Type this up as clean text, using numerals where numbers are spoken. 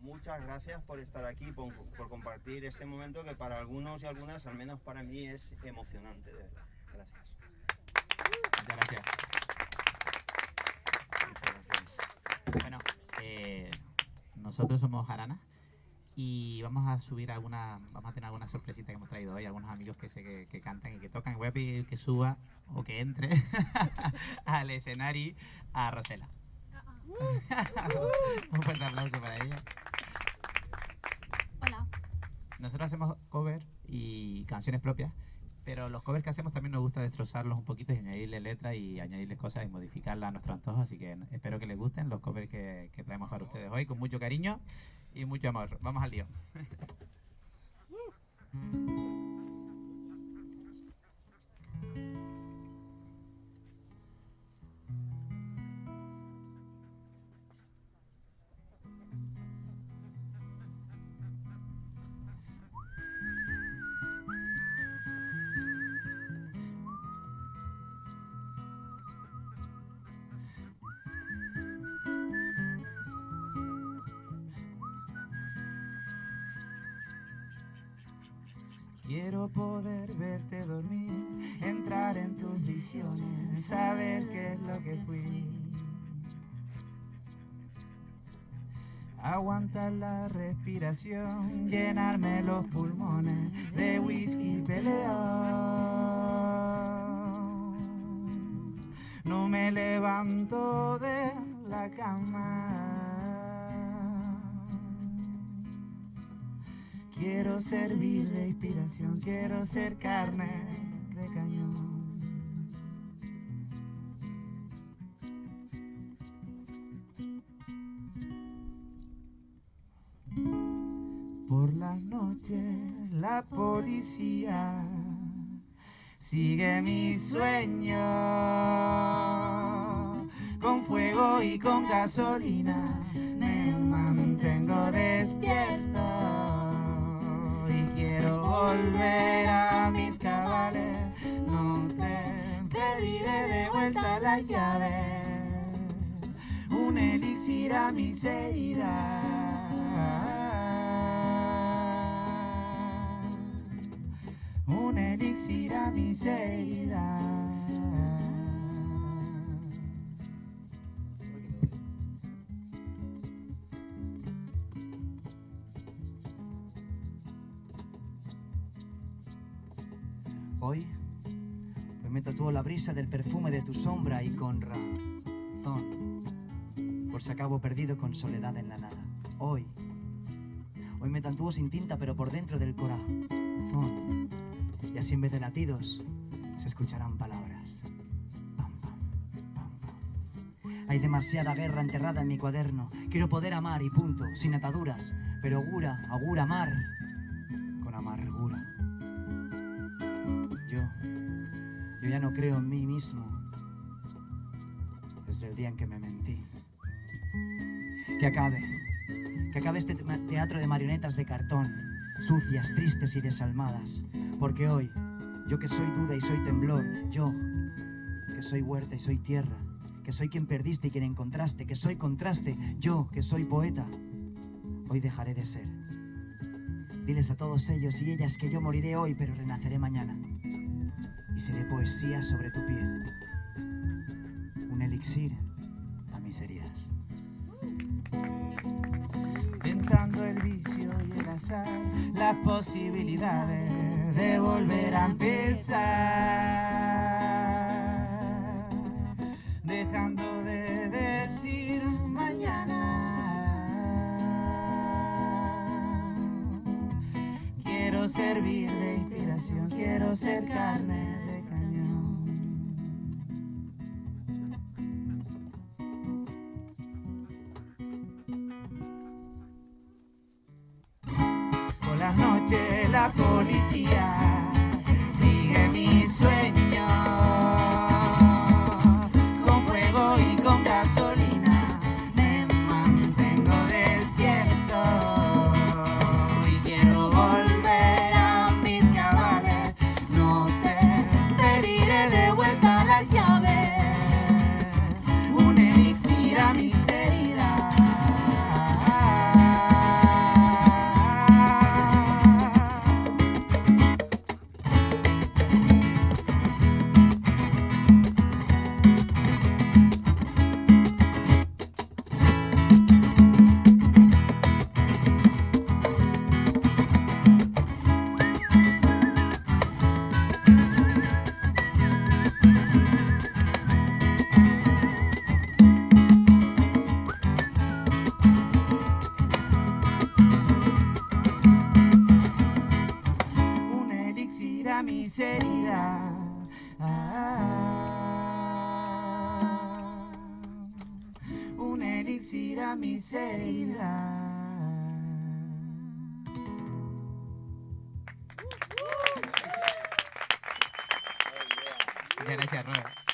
muchas gracias por estar aquí, por compartir este momento que para algunos y algunas, al menos para mí, es emocionante, de verdad. Gracias. Muchas gracias. Muchas gracias. Bueno, nosotros somos Arana y vamos a tener alguna sorpresita que hemos traído hoy, algunos amigos que cantan y que tocan. Voy a pedir que suba o que entre al escenario a Rosela. Un fuerte aplauso para ella. Hola. Nosotros hacemos cover y canciones propias, pero los covers que hacemos también nos gusta destrozarlos un poquito y añadirle letras y añadirles cosas y modificarlas a nuestro antojo, así que espero que les gusten los covers que traemos para ustedes hoy, con mucho cariño y mucho amor. Vamos al lío. Quiero poder verte dormir, entrar en tus visiones, saber qué es lo que fui. Aguantar la respiración, llenarme los pulmones de whisky peleón. No me levanto de la cama. Quiero servir de inspiración, quiero ser carne de cañón. Por las noches la policía sigue mi sueño. Con fuego y con gasolina me mantengo despierto. Quiero volver a mis cabales, no te pediré de vuelta la llave, un elixir a mis heridas, un elixir a mis heridas. Hoy me tatúo la brisa del perfume de tu sombra y con razón, por si acabo perdido con soledad en la nada. Hoy me tatúo sin tinta pero por dentro del corazón, y así en vez de latidos se escucharán palabras. Pam, pam, pam, pam. Hay demasiada guerra enterrada en mi cuaderno. Quiero poder amar y punto, sin ataduras, pero augura amar con amargura. Yo ya no creo en mí mismo desde el día en que me mentí. Que acabe este teatro de marionetas de cartón, sucias, tristes y desalmadas. Porque hoy, yo que soy duda y soy temblor, yo que soy huerta y soy tierra, que soy quien perdiste y quien encontraste, que soy contraste, yo que soy poeta, hoy dejaré de ser. Diles a todos ellos y ellas que yo moriré hoy, pero renaceré mañana. Y seré poesía sobre tu piel, un elixir a mis heridas. Tentando el vicio y el azar, las posibilidades de volver a empezar, dejando de decir mañana. Quiero servir de inspiración, quiero ser carne. La policía sigue mi sueño, con fuego y con gasolina me mantengo despierto y quiero volver a mis cabales, no te pediré de vuelta las llaves, un elixir a mis heridas. la miseria. Muchas gracias, Robert.